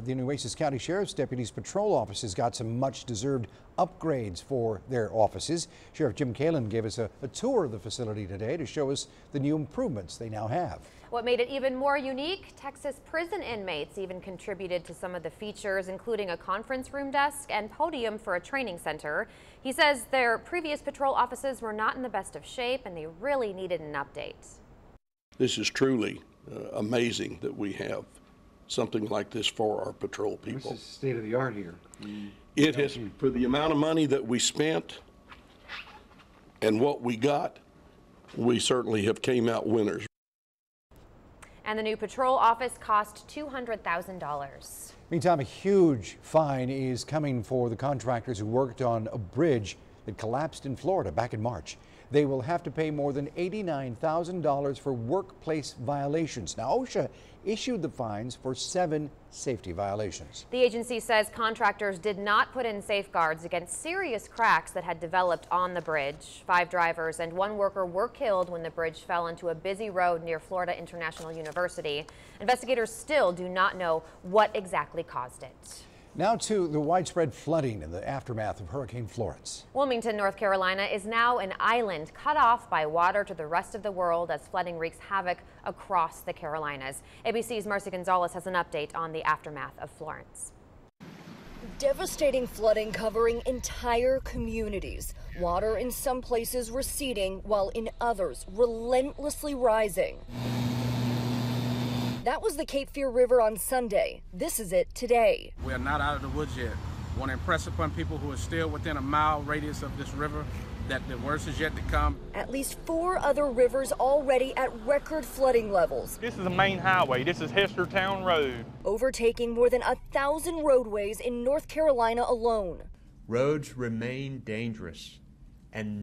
The Nueces County Sheriff's deputies' patrol offices got some much-deserved upgrades for their offices. Sheriff Jim Kalin gave us a tour of the facility today to show us the new improvements they now have. What made it even more unique, Texas prison inmates even contributed to some of the features, including a conference room desk and podium for a training center. He says their previous patrol offices were not in the best of shape and they really needed an update. This is truly amazing that we have something like this for our patrol people. This is state of the art here. It has, for the amount of money that we spent and what we got, we certainly have came out winners. And the new patrol office cost $200,000. Meantime, a huge fine is coming for the contractors who worked on a bridge that collapsed in Florida back in March. They will have to pay more than $89,000 for workplace violations. Now, OSHA issued the fines for 7 safety violations. The agency says contractors did not put in safeguards against serious cracks that had developed on the bridge. 5 drivers and 1 worker were killed when the bridge fell into a busy road near Florida International University. Investigators still do not know what exactly caused it. Now to the widespread flooding in the aftermath of Hurricane Florence. Wilmington, North Carolina is now an island cut off by water to the rest of the world as flooding wreaks havoc across the Carolinas. ABC's Marcy Gonzalez has an update on the aftermath of Florence. Devastating flooding covering entire communities. Water in some places receding while in others relentlessly rising. That was the Cape Fear River on Sunday. This is it today. We are not out of the woods yet. I want to impress upon people who are still within a mile radius of this river that the worst is yet to come. At least 4 other rivers already at record flooding levels. This is the main highway. This is Hestertown Road. Overtaking more than 1,000 roadways in North Carolina alone. Roads remain dangerous and